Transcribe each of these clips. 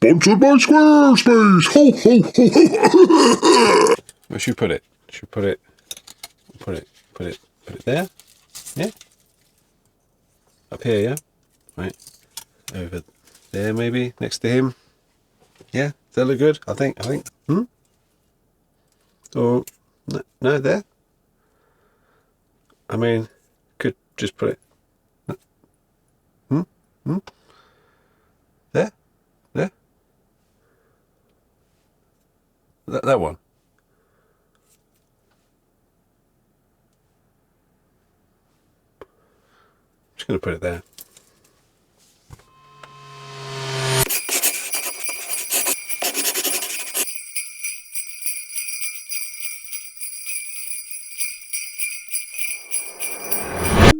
Sponsored by Squarespace! Ho, ho, ho, ho! Where should we put it? Should we put it there? Yeah? Up here, yeah? Right. Over there, maybe? Next to him? Yeah? Does that look good? I think. Or, no, there? I mean, could just put it... There? There? That one. Just going to put it there.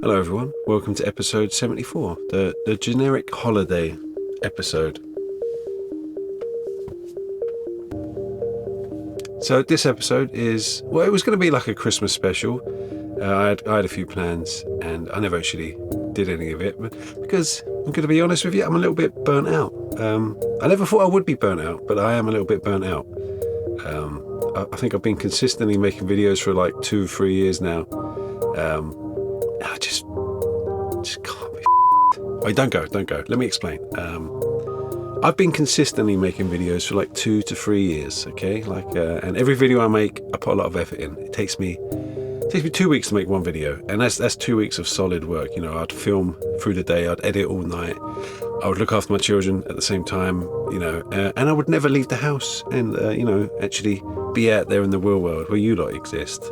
Hello everyone, welcome to episode 74, the generic holiday episode. So this episode is, well, it was going to be like a Christmas special. I had a few plans and I never actually did any of it, because I'm going to be honest with you, I'm a little bit burnt out. I never thought I would be burnt out, but I am a little bit burnt out. I think I've been consistently making videos for like 2-3 years now. I just can't be. Wait, don't go. Let me explain. I've been consistently making videos for like 2 to 3 years. Okay, and every video I make, I put a lot of effort in. It takes me 2 weeks to make one video, and that's 2 weeks of solid work. You know, I'd film through the day, I'd edit all night, I would look after my children at the same time. You know, and I would never leave the house and actually be out there in the real world where you lot exist.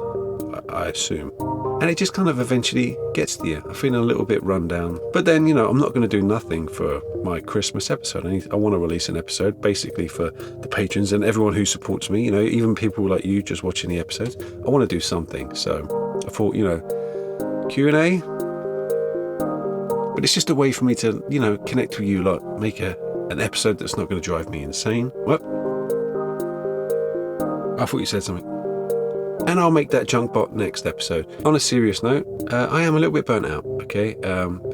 I assume. And it just kind of eventually gets to you. I'm feeling a little bit run down. But then, I'm not going to do nothing for my Christmas episode. I want to release an episode basically for the patrons and everyone who supports me, even people like you just watching the episodes. I want to do something. So I thought, Q&A. But it's just a way for me to, connect with you, like make an episode that's not going to drive me insane. What? I thought you said something. And I'll make that junk bot next episode. On a serious note, I am a little bit burnt out, okay?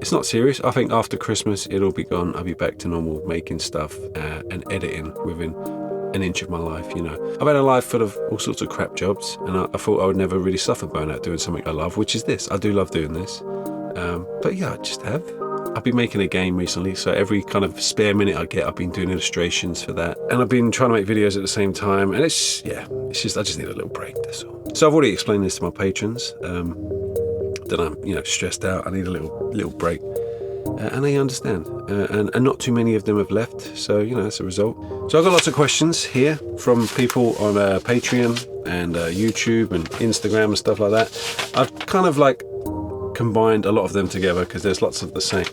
It's not serious. I think after Christmas, it'll be gone. I'll be back to normal, making stuff and editing within an inch of my life, I've had a life full of all sorts of crap jobs, and I thought I would never really suffer burnout doing something I love, which is this. I do love doing this. But yeah, I just have. I've been making a game recently, so every kind of spare minute I get, I've been doing illustrations for that. And I've been trying to make videos at the same time, and it's just, I just need a little break, that's all. So I've already explained this to my patrons, that I'm, stressed out, I need a little break. And they understand. And not too many of them have left, so, that's a result. So I've got lots of questions here from people on Patreon and YouTube and Instagram and stuff like that. I've kind of combined a lot of them together because there's lots of the same.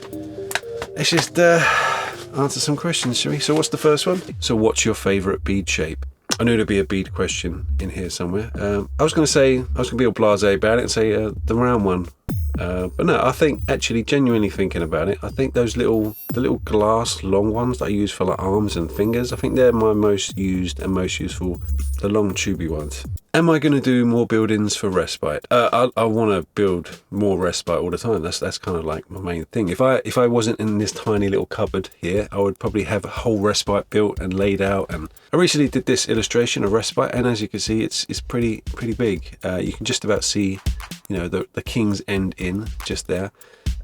Let's just answer some questions, shall we? So what's the first one? So what's your favourite bead shape? I knew there'd be a bead question in here somewhere. I was going to be all blasé about it and say the round one. But no, I think actually genuinely thinking about it, I think the little glass long ones that I use for arms and fingers, I think they're my most used and most useful, the long tubey ones. Am I going to do more buildings for respite? I want to build more respite all the time. That's kind of like my main thing. If I wasn't in this tiny little cupboard here, I would probably have a whole respite built and laid out. And I recently did this illustration of respite, and as you can see, it's pretty big. You can just about see, the King's End Inn just there.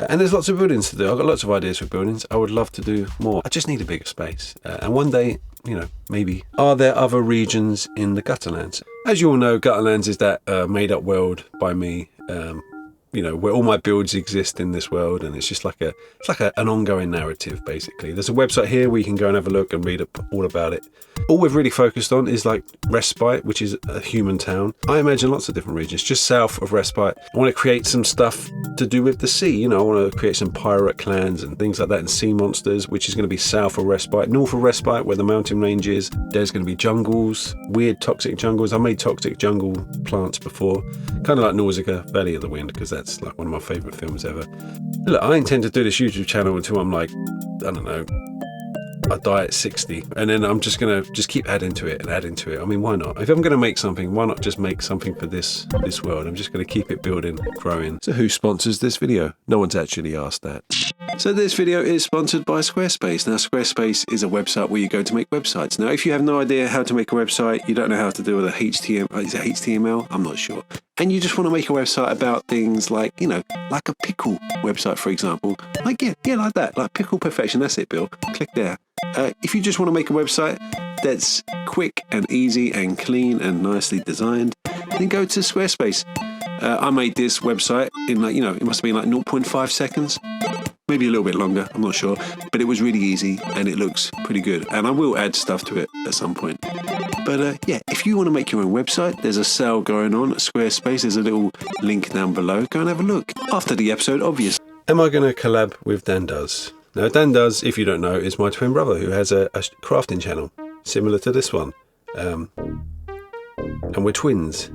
And there's lots of buildings to do. I've got lots of ideas for buildings. I would love to do more. I just need a bigger space. And one day, maybe. Are there other regions in the Gutterlands? As you all know, Gutterlands is that made-up world by me, where all my builds exist in this world, and it's just an ongoing narrative, basically. There's a website here where you can go and have a look and read all about it. All we've really focused on is Respite, which is a human town. I imagine lots of different regions, just south of Respite. I want to create some stuff to do with the sea. I want to create some pirate clans and things like that, and sea monsters, which is going to be south of Respite. North of Respite, where the mountain range is, there's going to be jungles, weird toxic jungles. I made toxic jungle plants before, kind of like Nausicaa, Valley of the Wind, because that's one of my favourite films ever. Look, I intend to do this YouTube channel until I'm I die at 60, and then I'm just gonna keep adding to it and adding to it. I mean, why not? If I'm gonna make something, why not just make something for this world? I'm just gonna keep it building, growing. So who sponsors this video? No one's actually asked that. So this video is sponsored by Squarespace. Now, Squarespace is a website where you go to make websites. Now, if you have no idea how to make a website, you don't know how to do with a HTML, is it HTML? I'm not sure. And you just want to make a website about things like, like a pickle website, for example. Like, yeah, like that, like Pickle Perfection. That's it, Bill. Click there. If you just want to make a website that's quick and easy and clean and nicely designed, then go to Squarespace. I made this website in it must have been like 0.5 seconds. Maybe a little bit longer, I'm not sure, but it was really easy and it looks pretty good. And I will add stuff to it at some point. But yeah, if you want to make your own website, there's a sale going on at Squarespace. There's a little link down below. Go and have a look. After the episode, obviously. Am I going to collab with Dan Does? Now, Dan Does, if you don't know, is my twin brother who has a crafting channel similar to this one. And we're twins.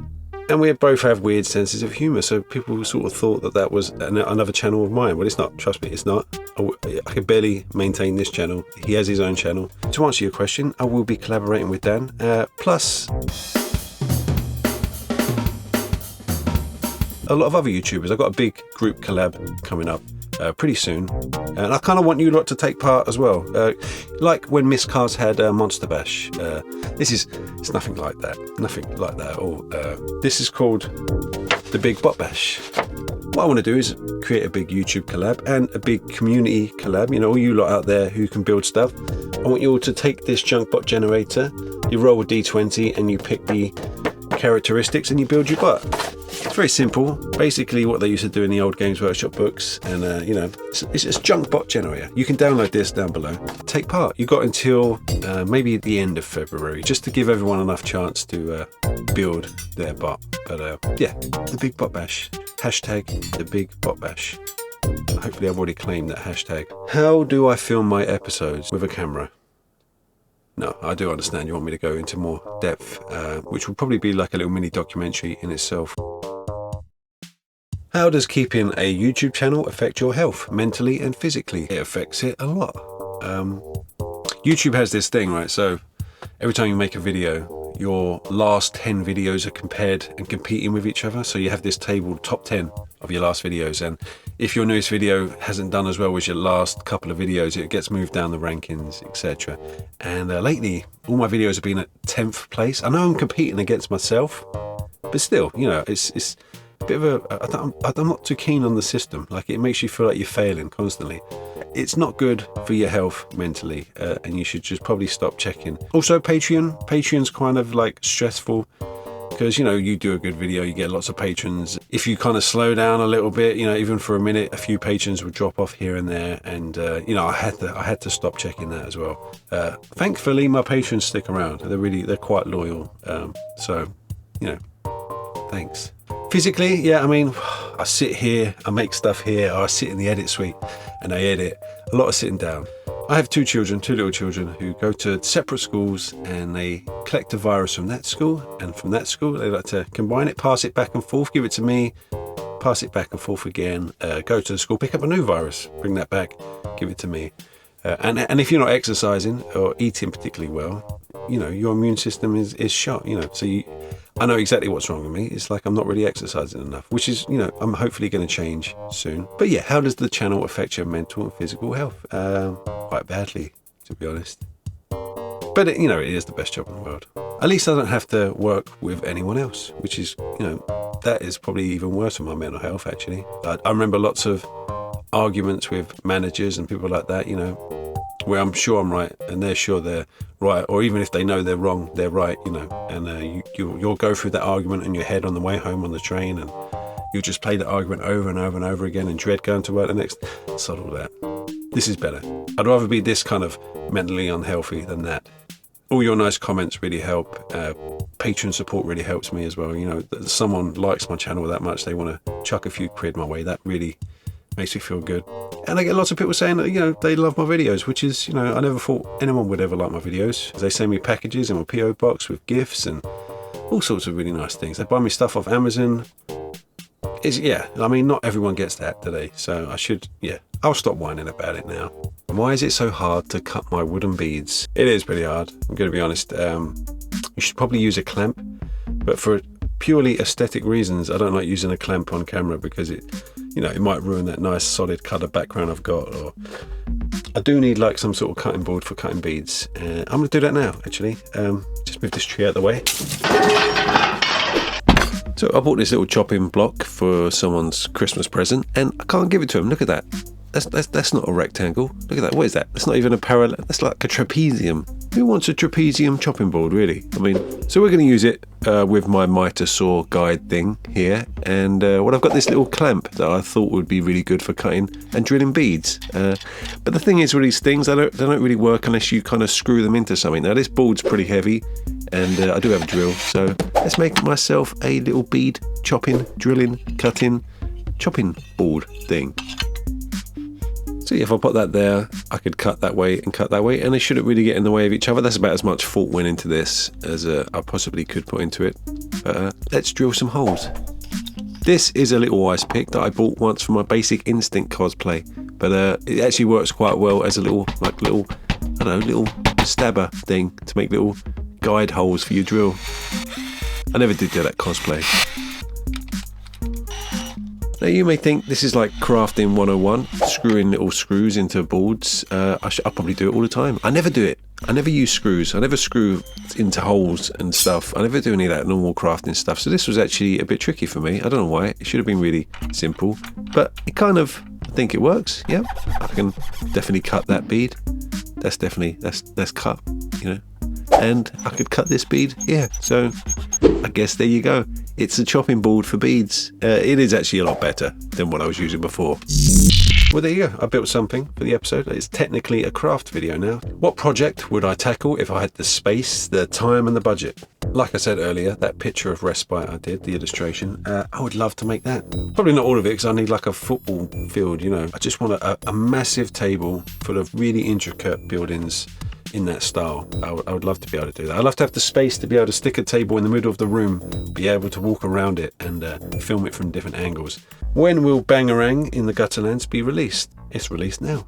And we both have weird senses of humour, so people sort of thought that was another channel of mine. Well, it's not. Trust me, it's not. I can barely maintain this channel. He has his own channel. To answer your question, I will be collaborating with Dan. Plus, a lot of other YouTubers. I've got a big group collab coming up pretty soon. And I kind of want you lot to take part as well. Like when Miss Cars had Monster Bash. It's nothing like that. Nothing like that at all. This is called the Big Bot Bash. What I want to do is create a big YouTube collab and a big community collab. All you lot out there who can build stuff. I want you all to take this junk bot generator, you roll a D20 and you pick the characteristics and you build your bot. It's very simple. Basically what they used to do in the old Games Workshop books, and it's junk bot generator. You can download this down below. Take part. You got until maybe the end of February, just to give everyone enough chance to build their bot. But yeah, the Big Bot Bash. Hashtag the Big Bot Bash. Hopefully I've already claimed that hashtag. How do I film my episodes with a camera? No, I do understand you want me to go into more depth, which will probably be like a little mini documentary in itself. How does keeping a YouTube channel affect your health, mentally and physically? It affects it a lot. YouTube has this thing, right? So every time you make a video, your last 10 videos are compared and competing with each other. So you have this table, top 10 of your last videos. And if your newest video hasn't done as well as your last couple of videos, it gets moved down the rankings, etc. And lately, all my videos have been at 10th place. I know I'm competing against myself, but still, it's a bit of I'm not too keen on the system. Like, it makes you feel like you're failing constantly. It's not good for your health mentally, and you should just probably stop checking. Also, Patreon's kind of like stressful, because you do a good video, you get lots of patrons. If you kind of slow down a little bit, even for a minute, a few patrons will drop off here and there, and I had to stop checking that as well. Thankfully, my patrons stick around. They're quite loyal. So thanks. Physically, yeah, I sit here, I make stuff here, or I sit in the edit suite and I edit. A lot of sitting down. I have two little children who go to separate schools, and they collect a virus from that school, and from that school they like to combine it, pass it back and forth, give it to me, pass it back and forth again, go to the school, pick up a new virus, bring that back, give it to me. And if you're not exercising or eating particularly well, your immune system is shot, so I know exactly what's wrong with me. It's like I'm not really exercising enough, which is, I'm hopefully going to change soon. But yeah, how does the channel affect your mental and physical health? Quite badly, to be honest. But it is the best job in the world. At least I don't have to work with anyone else, which is, that is probably even worse for my mental health, actually. I remember lots of arguments with managers and people like that, where I'm sure I'm right and they're sure they're right, or even if they know they're wrong, they're right, and you'll go through that argument in your head on the way home on the train, and you'll just play the argument over and over and over again and dread going to work the next. Sod all that. This is better. I'd rather be this kind of mentally unhealthy than that. All your nice comments really help. Patreon support really helps me as well. That someone likes my channel that much, they want to chuck a few quid my way. That really makes me feel good. And I get lots of people saying that, they love my videos, which is, I never thought anyone would ever like my videos. They send me packages in my PO box with gifts and all sorts of really nice things. They buy me stuff off Amazon. Not everyone gets that today. So I'll stop whining about it now. Why is it so hard to cut my wooden beads? It is pretty hard, I'm going to be honest. You should probably use a clamp, but for purely aesthetic reasons, I don't like using a clamp on camera because you know, it might ruin that nice solid colour background I've got. Or I do need like some sort of cutting board for cutting beads. I'm going to do that now, actually. Just move this tree out of the way. So I bought this little chopping block for someone's Christmas present, and I can't give it to him. Look at that. That's not a rectangle. Look at that. What is that? That's not even a parallel. That's like a trapezium. Who wants a trapezium chopping board, really? I mean, so we're going to use it with my miter saw guide thing here. And well, I've got this little clamp that I thought would be really good for cutting and drilling beads. But the thing is with these things, they don't really work unless you kind of screw them into something. Now, this board's pretty heavy, and I do have a drill. So let's make myself a little bead chopping, drilling, cutting, chopping board thing. So if I put that there, I could cut that way and cut that way, and they shouldn't really get in the way of each other. That's about as much thought went into this as I possibly could put into it. But let's drill some holes. This is a little ice pick that I bought once for my Basic Instinct cosplay, but it actually works quite well as a little stabber thing to make little guide holes for your drill. I never did do that cosplay. Now you may think this is like crafting 101, screwing little screws into boards. I'll probably do it all the time. I never do it. I never use screws. I never screw into holes and stuff. I never do any of that normal crafting stuff. So this was actually a bit tricky for me. I don't know why. It should have been really simple, but it kind of, I think it works. Yeah, I can definitely cut that bead. That's cut, you know. And I could cut this bead here. So I guess there you go. It's a chopping board for beads. It is actually a lot better than what I was using before. Well, there you go. I built something for the episode. It's technically a craft video now. What project would I tackle if I had the space, the time and the budget? Like I said earlier, that picture of Respite I did, the illustration, I would love to make that. Probably not all of it because I need like a football field, you know. I just want a massive table full of really intricate buildings in that style. I would love to be able to do that. I'd love to have the space to be able to stick a table in the middle of the room, be able to walk around it and film it from different angles. When will Bangarang in the Gutterlands be released? It's released now,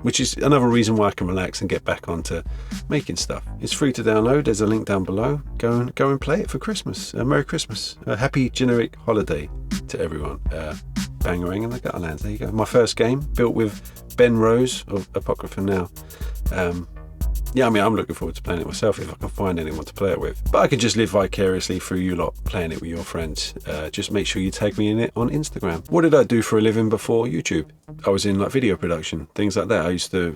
which is another reason why I can relax and get back onto making stuff. It's free to download. There's a link down below. Go and play it for Christmas. Merry Christmas. Happy generic holiday to everyone. Bangarang in the Gutterlands. There you go. My first game built with Ben Rose of Apocrypha Now. Yeah, I mean, I'm looking forward to playing it myself if I can find anyone to play it with. But I could just live vicariously through you lot playing it with your friends. Just make sure you tag me in it on Instagram. What did I do for a living before YouTube? I was in like video production, things like that. I used to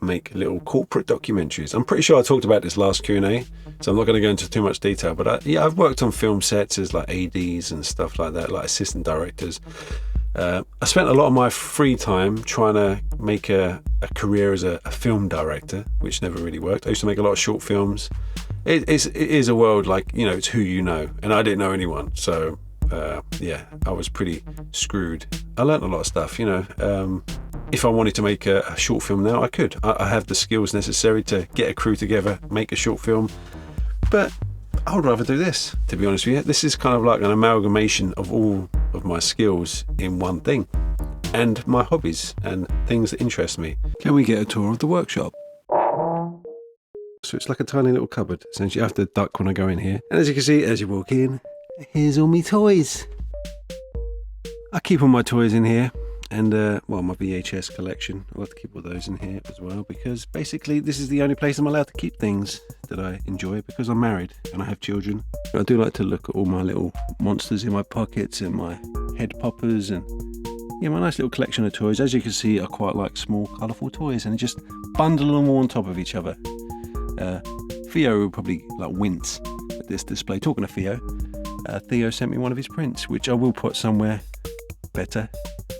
make little corporate documentaries. I'm pretty sure I talked about this last Q&A, so I'm not going to go into too much detail. But yeah, I've worked on film sets as like ADs and stuff like that, like assistant directors. I spent a lot of my free time trying to make a career as a film director, which never really worked. I used to make a lot of short films. It is a world like, you know, it's who you know, and I didn't know anyone, so yeah, I was pretty screwed. I learned a lot of stuff, you know. If I wanted to make a short film now, I could. I have the skills necessary to get a crew together, make a short film, but I would rather do this, to be honest with you. This is kind of like an amalgamation of all of my skills in one thing, and my hobbies and things that interest me. Can we get a tour of the workshop? So it's like a tiny little cupboard. Essentially, I have to duck when I go in here. And as you can see, as you walk in, here's all my toys. I keep all my toys in here. And, well, my VHS collection, I'll have to keep all those in here as well, because basically this is the only place I'm allowed to keep things that I enjoy, because I'm married and I have children. I do like to look at all my little monsters in my pockets and my head poppers and, yeah, my nice little collection of toys. As you can see, I quite like small, colourful toys and just bundle them all on top of each other. Theo will probably, like, wince at this display. Talking to Theo, Theo sent me one of his prints, which I will put somewhere better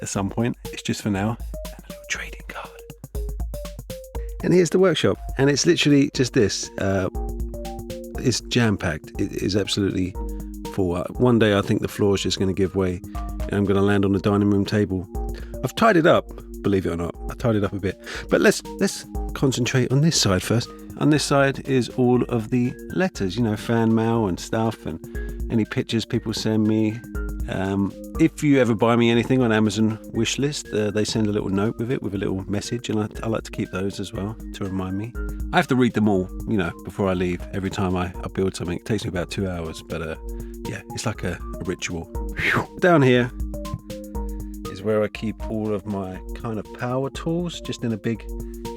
at some point. It's just for now. And a little trading card. And here's the workshop, and it's literally just this. It's jam-packed. It is absolutely full. One day I think the floor is just going to give way and I'm going to land on the dining room table. I've tied it up, believe it or not. I tied it up a bit, but let's concentrate on this side first. On this side is all of the letters, you know, fan mail and stuff, and any pictures people send me. If you ever buy me anything on Amazon wishlist, they send a little note with it, with a little message, and I like to keep those as well to remind me. I have to read them all, you know, before I leave. Every time I build something, it takes me about 2 hours, but yeah, it's like a ritual. Down here, is where I keep all of my kind of power tools, just in a big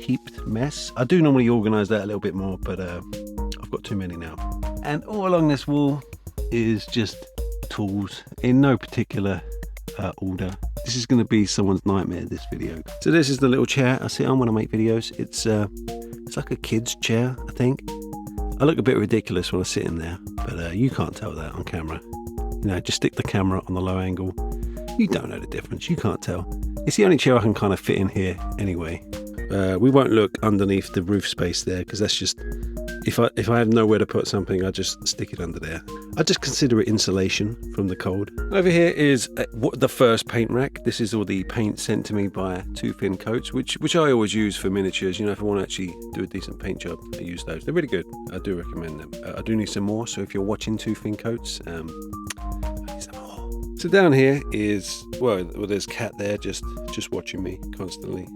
heaped mess. I do normally organize that a little bit more, but I've got too many now. And all along this wall is just tools in no particular order. This is going to be someone's nightmare, this video. So this is the little chair I sit on when I make videos. It's like a kid's chair, I think. I look a bit ridiculous when I sit in there, but you can't tell that on camera. You know, just stick the camera on the low angle. You don't know the difference, you can't tell. It's the only chair I can kind of fit in here anyway. We won't look underneath the roof space there, because that's just, if I have nowhere to put something, I just stick it under there. I just consider it insulation from the cold. Over here is the first paint rack. This is all the paint sent to me by Two Fin Coats, which I always use for miniatures. You know, if I want to actually do a decent paint job, I use those. They're really good. I do recommend them. I do need some more, so if you're watching Two Fin Coats, I need some more. So down here is, well, there's Cat there just watching me constantly.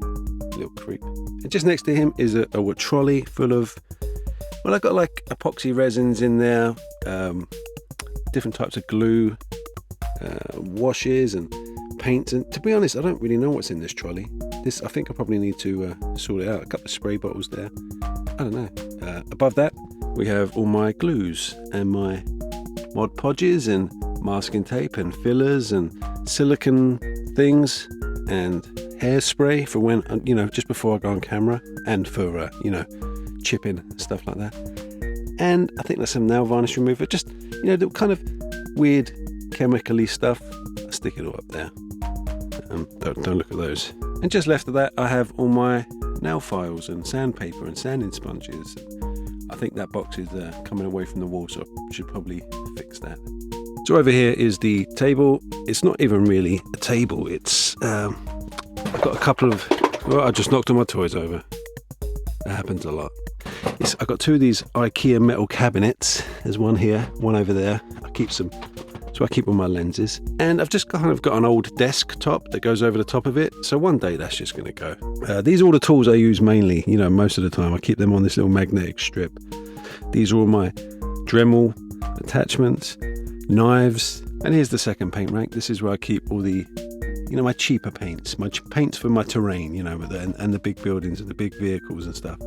Little creep. And just next to him is a trolley full of, well, I've got like epoxy resins in there, different types of glue, washes and paints. And to be honest, I don't really know what's in this trolley. I think I probably need to sort it out. A couple of spray bottles there. I don't know. Above that, we have all my glues and my Mod Podges and masking tape and fillers and silicone things and hairspray for when, you know, just before I go on camera, and for you know, chipping stuff like that. And I think there's some nail varnish remover, just, you know, the kind of weird chemically stuff. I stick it all up there. Don't look at those. And just left of that, I have all my nail files and sandpaper and sanding sponges. I think that box is coming away from the wall, so I should probably fix that. So over here is the table. It's not even really a table. It's I've got a couple of, well, I just knocked all my toys over. That happens a lot. I've got two of these IKEA metal cabinets. There's one here, one over there. I keep some, so I keep all my lenses. And I've just kind of got an old desktop that goes over the top of it. So one day that's just going to go. These are all the tools I use mainly, you know, most of the time. I keep them on this little magnetic strip. These are all my Dremel attachments, knives. And here's the second paint rack. This is where I keep all the, you know, my cheaper paints, my paints for my terrain, you know, and the big buildings and the big vehicles and stuff.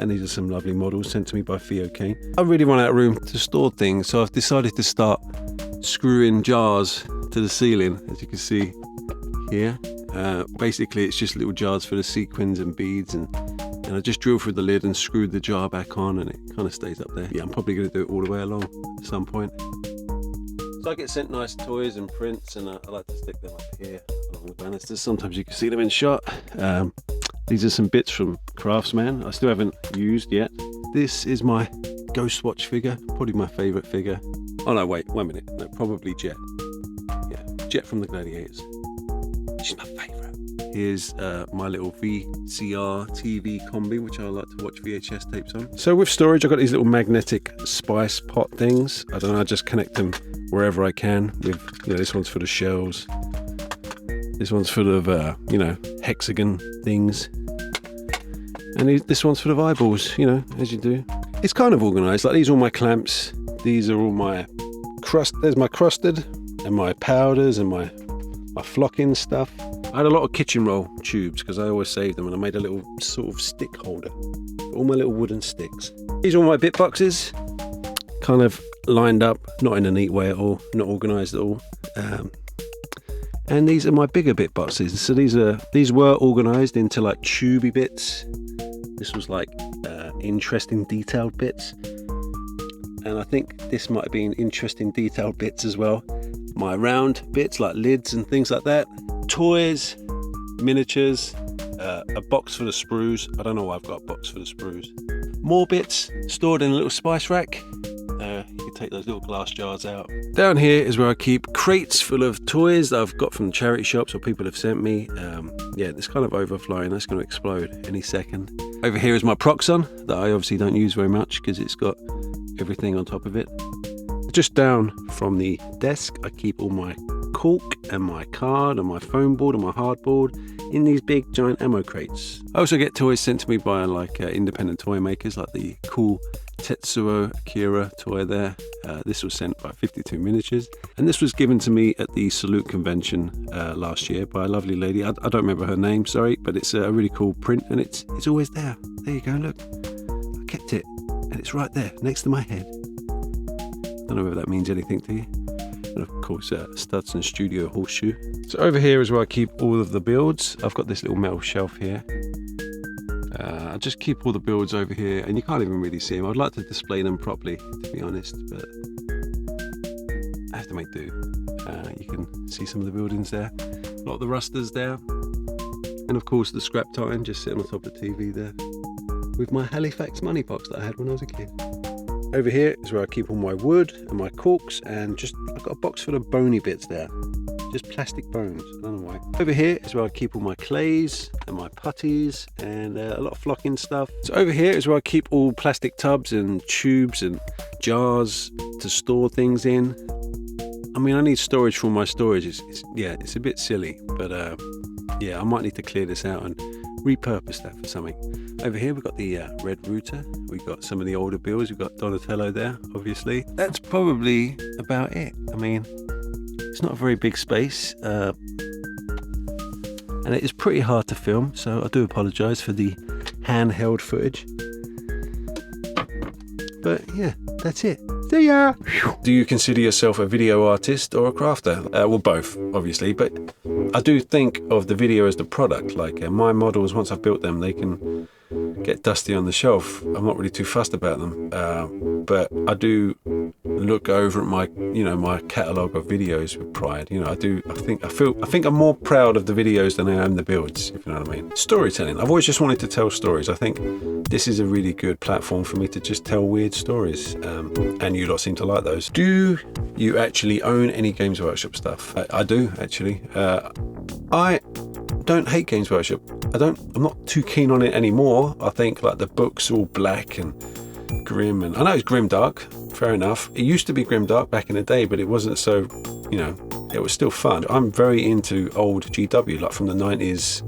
And these are some lovely models sent to me by Theo Kane. I really run out of room to store things, so I've decided to start screwing jars to the ceiling, as you can see here. Basically, it's just little jars for the sequins and beads, and I just drill through the lid and screw the jar back on, and it kind of stays up there. Yeah, I'm probably going to do it all the way along at some point. So I get sent nice toys and prints, and I like to stick them up here along the banisters. Sometimes you can see them in shot. These are some bits from Craftsman I still haven't used yet. This is my Ghostwatch figure, probably my favourite figure. Oh no, wait, 1 minute. No, probably Jet. Yeah, Jet from the Gladiators. She's my favourite. Here's my little VCR TV combi, which I like to watch VHS tapes on. So with storage, I've got these little magnetic spice pot things. I don't know, I just connect them wherever I can. With, you know, this one's for the shells. This one's full of, you know, hexagon things. And this one's full of eyeballs, you know, as you do. It's kind of organised. Like, these are all my clamps. These are all my crust. There's my crusted and my powders and my flocking stuff. I had a lot of kitchen roll tubes because I always save them, and I made a little sort of stick holder for all my little wooden sticks. These are all my bit boxes, kind of lined up, not in a neat way at all, not organised at all. And these are my bigger bit boxes. So these were organised into like tubey bits. This was like interesting detailed bits. And I think this might have been interesting detailed bits as well. My round bits like lids and things like that. Toys, miniatures, a box for the sprues. I don't know why I've got a box for the sprues. More bits stored in a little spice rack. You can take those little glass jars out. Down here is where I keep crates full of toys that I've got from charity shops or people have sent me. Yeah, it's kind of overflowing. That's going to explode any second. Over here is my Proxon that I obviously don't use very much because it's got everything on top of it. Just down from the desk, I keep all my cork and my card and my foam board and my hardboard in these big giant ammo crates. I also get toys sent to me by like independent toy makers, like the cool Tetsuo Akira toy there. This was sent by 52 Miniatures, and this was given to me at the Salute convention last year by a lovely lady. I don't remember her name, sorry, but it's a really cool print, and it's always there. There you go, look. I kept it, and it's right there next to my head. Don't know whether that means anything to you. And of course, Studson Studio horseshoe. So over here is where I keep all of the builds. I've got this little metal shelf here. I just keep all the builds over here, and you can't even really see them. I'd like to display them properly, to be honest, but I have to make do. You can see some of the buildings there. A lot of the rusters there. And of course the scrap titan just sitting on top of the TV there. With my Halifax money box that I had when I was a kid. Over here is where I keep all my wood and my corks, and I've got a box full of bony bits there. Just plastic bones, I don't know why. Over here is where I keep all my clays and my putties and a lot of flocking stuff. So over here is where I keep all plastic tubs and tubes and jars to store things in. I mean, I need storage for my storage. It's a bit silly, but yeah, I might need to clear this out and repurpose that for something. Over here we've got the red router. We've got some of the older builds. We've got Donatello there, obviously. That's probably about it. I mean, it's not a very big space, and it is pretty hard to film, so I do apologise for the handheld footage. But yeah, that's it. See ya! Do you consider yourself a video artist or a crafter? Well, both, obviously, but I do think of the video as the product. Like my models, once I've built them, they can get dusty on the shelf. I'm not really too fussed about them, but I do look over at my catalogue of videos with pride. I think I'm more proud of the videos than I am the builds, if you know what I mean. Storytelling. I've always just wanted to tell stories. I think this is a really good platform for me to just tell weird stories, and you lot seem to like those. Do you actually own any Games Workshop stuff? I do, actually. I don't hate Games Workshop. I'm not too keen on it anymore. I think like the books are all black and grim, and I know it's grimdark, fair enough. It used to be grimdark back in the day, but it wasn't so, it was still fun. I'm very into old GW, like from the 90s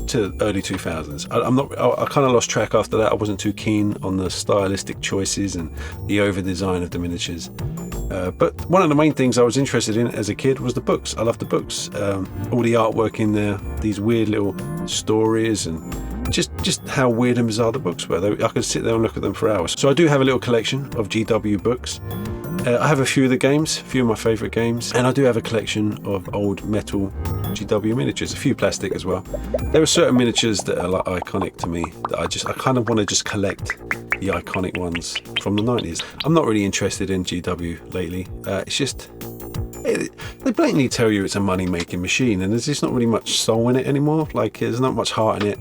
to early 2000s. I kind of lost track after that. I wasn't too keen on the stylistic choices and the over design of the miniatures. But one of the main things I was interested in as a kid was the books. I loved the books, all the artwork in there, these weird little stories, and just how weird and bizarre the books were. I could sit there and look at them for hours. So I do have a little collection of GW books. I have a few of the games, a few of my favourite games, and I do have a collection of old metal GW miniatures, a few plastic as well. There are certain miniatures that are like iconic to me that I kind of want to just collect the iconic ones from the 90s. I'm not really interested in GW lately. It's just, they blatantly tell you it's a money-making machine, and there's just not really much soul in it anymore. Like, there's not much heart in it.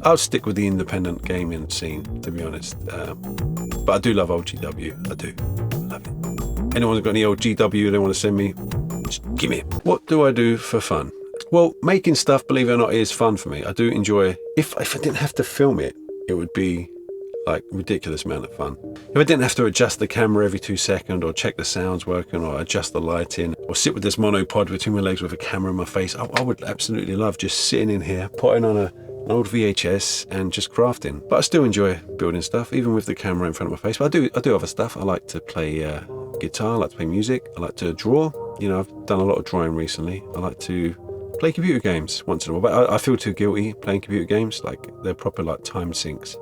I'll stick with the independent gaming scene, to be honest. But I do love old GW. I do. I love it. Anyone's got any old GW they want to send me, just give me it. What do I do for fun? Well, making stuff, believe it or not, is fun for me. I do enjoy. If I didn't have to film it, it would be like a ridiculous amount of fun. If I didn't have to adjust the camera every 2 seconds, or check the sounds working, or adjust the lighting, or sit with this monopod between my legs with a camera in my face, I would absolutely love just sitting in here, putting on an old VHS and just crafting. But I still enjoy building stuff, even with the camera in front of my face. But I do other stuff. I like to play guitar, I like to play music, I like to draw. I've done a lot of drawing recently. I like to play computer games once in a while, but I feel too guilty playing computer games. Like, they're proper like time sinks.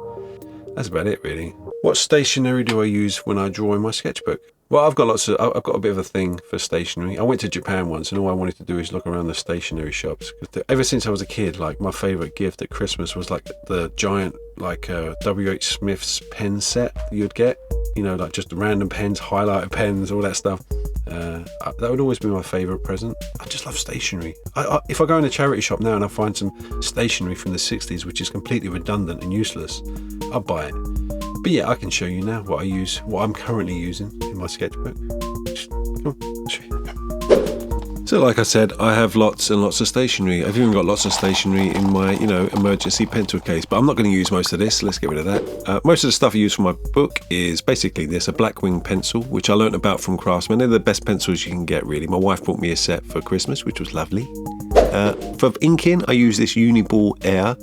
That's about it, really. What stationery do I use when I draw in my sketchbook? Well, I've got a bit of a thing for stationery. I went to Japan once, and all I wanted to do is look around the stationery shops. Ever since I was a kid, like, my favourite gift at Christmas was like the giant, like, W.H. Smith's pen set you'd get. Like just random pens, highlighter pens, all that stuff. That would always be my favourite present. I just love stationery. If I go in a charity shop now and I find some stationery from the 60s, which is completely redundant and useless, I'll buy it. But yeah, I can show you now what I'm currently using in my sketchbook. Come on, I'll show you. So like I said, I have lots and lots of stationery. I've even got lots of stationery in my, emergency pencil case, but I'm not going to use most of this. Let's get rid of that. Most of the stuff I use for my book is basically this, a Blackwing pencil, which I learnt about from Craftsman. They're the best pencils you can get, really. My wife bought me a set for Christmas, which was lovely. For inking, I use this Uniball Air.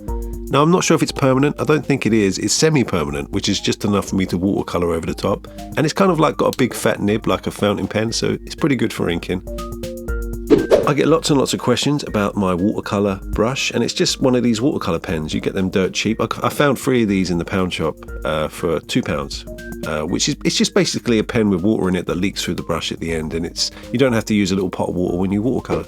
Now, I'm not sure if it's permanent. I don't think it is. It's semi-permanent, which is just enough for me to watercolour over the top. And it's kind of like got a big fat nib like a fountain pen, so it's pretty good for inking. I get lots and lots of questions about my watercolour brush, and it's just one of these watercolour pens. You get them dirt cheap. I found 3 of these in the pound shop for £2, which is, it's just basically a pen with water in it that leaks through the brush at the end, and you don't have to use a little pot of water when you watercolour.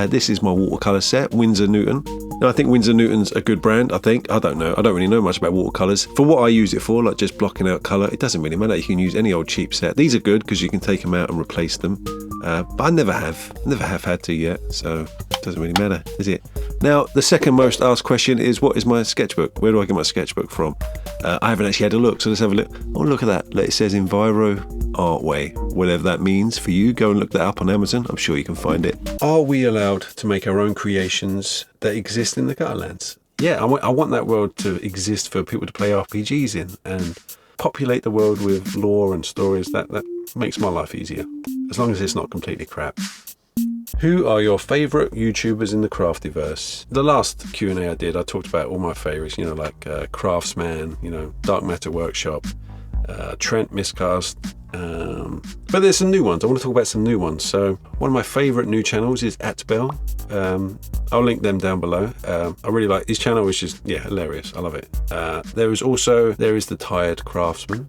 This is my watercolour set, Winsor Newton. Now, I think Winsor Newton's a good brand, I think. I don't know. I don't really know much about watercolours. For what I use it for, like just blocking out colour, it doesn't really matter. You can use any old cheap set. These are good because you can take them out and replace them. But I never have had to yet, so it doesn't really matter, is it? Now, the second most asked question is, what is my sketchbook? Where do I get my sketchbook from? I haven't actually had a look, so let's have a look. Oh, look at that. It says Enviro Artway. Whatever that means for you, go and look that up on Amazon. I'm sure you can find it. Are we allowed to make our own creations that exist in the Gutterlands? Yeah, I want that world to exist for people to play RPGs in and populate the world with lore and stories. That makes my life easier, as long as it's not completely crap. Who are your favourite YouTubers in the Craftyverse? The last Q&A I did, I talked about all my favourites, like Craftsman, Dark Matter Workshop, Trent Miscast. But there's some new ones. I want to talk about some new ones. So one of my favourite new channels is @Bell. I'll link them down below. I really like his channel, which is hilarious. I love it. There is the Tired Craftsman,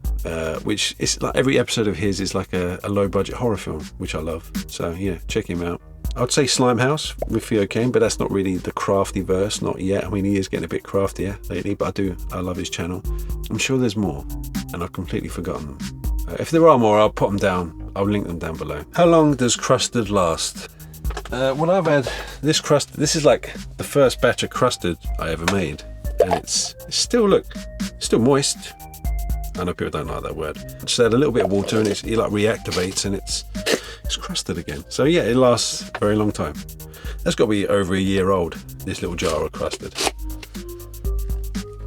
which is like every episode of his is like a low budget horror film, which I love. So yeah, check him out. I'd say Slimehouse with Theo Kane, but that's not really the Craftyverse, not yet. I mean, he is getting a bit craftier lately, but I love his channel. I'm sure there's more, and I've completely forgotten them. If there are more, I'll put them down. I'll link them down below. How long does crusted last? Well, I've had this crust. This is like the first batch of crusted I ever made, and it's still moist. I know people don't like that word. Just add a little bit of water, and it like reactivates, and it's crusted again. So yeah, it lasts a very long time. That's got to be over a year old, this little jar of crusted.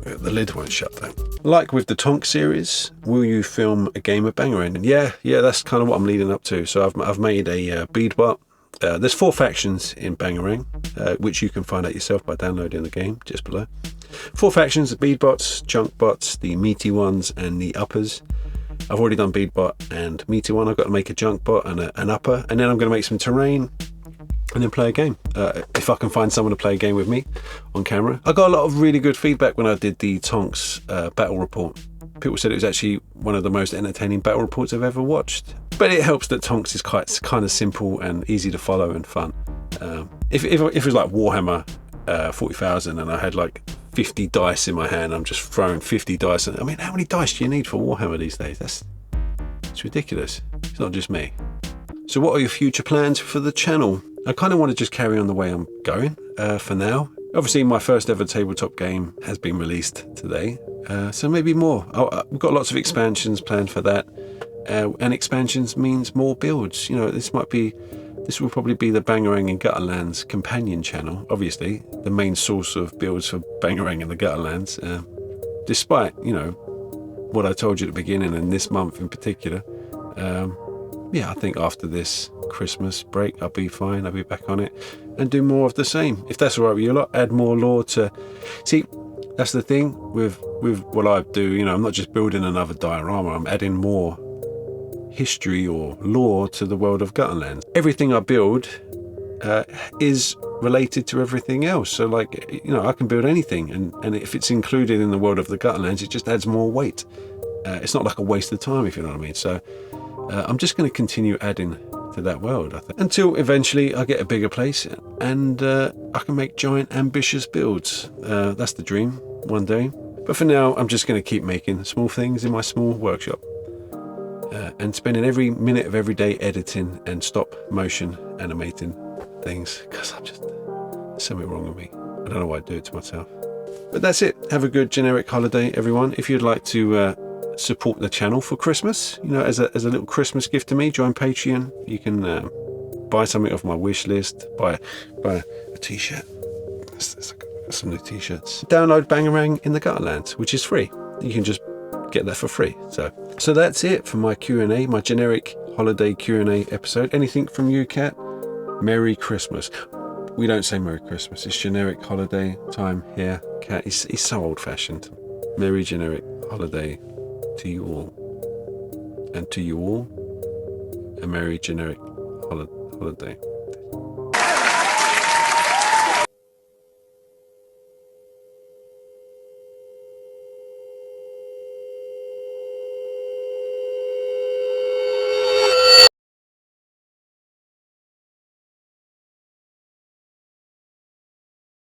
The lid won't shut though. Like with the Tonk series, will you film a game of Bangarang? Yeah, that's kind of what I'm leading up to. So I've made a bead bot. There's 4 factions in Bangarang, which you can find out yourself by downloading the game just below. 4 factions: the bead bots, chunk bots, the meaty ones, and the uppers. I've already done bead bot and meaty one. I've got to make a junk bot and an upper, and then I'm going to make some terrain and then play a game. If I can find someone to play a game with me on camera. I got a lot of really good feedback when I did the Tonks battle report. People said it was actually one of the most entertaining battle reports I've ever watched. But it helps that Tonks is kind of simple and easy to follow and fun. If it was like Warhammer 40,000 and I had like 50 dice in my hand, I'm just throwing 50 dice. I mean, how many dice do you need for Warhammer these days? It's ridiculous. It's not just me. So what are your future plans for the channel? I kind of want to just carry on the way I'm going for now. Obviously, my first ever tabletop game has been released today, so maybe more. We've got lots of expansions planned for that, and expansions means more builds. This will probably be the Bangarang and Gutterlands companion channel. Obviously, the main source of builds for Bangarang and the Gutterlands, despite what I told you at the beginning and this month in particular. Yeah, I think after this Christmas break, I'll be fine. I'll be back on it and do more of the same. If that's all right with you lot, add more lore to... See, that's the thing with what I do. I'm not just building another diorama. I'm adding more history or lore to the world of Gutterlands. Everything I build is related to everything else. So I can build anything. And if it's included in the world of the Gutterlands, it just adds more weight. It's not like a waste of time, if you know what I mean. So I'm just going to continue adding to that world, I think, until eventually I get a bigger place and I can make giant ambitious builds. That's the dream one day. But for now, I'm just going to keep making small things in my small workshop and spending every minute of every day editing and stop motion animating things, because there's something wrong with me. I don't know why I do it to myself. But that's it. Have a good generic holiday, everyone. If you'd like to support the channel for Christmas, as a little Christmas gift to me, join Patreon. You can buy something off my wish list, buy a t-shirt. There's some new t-shirts. Download Bangarang in the Gutterlands, which is free. You can just get that for free. So that's it for my Q&A, my generic holiday Q&A episode. Anything from you, Kat? Merry Christmas. We don't say Merry Christmas. It's generic holiday time here. Cat, he's so old-fashioned. Merry generic holiday to you all. And to you all, a merry generic holiday.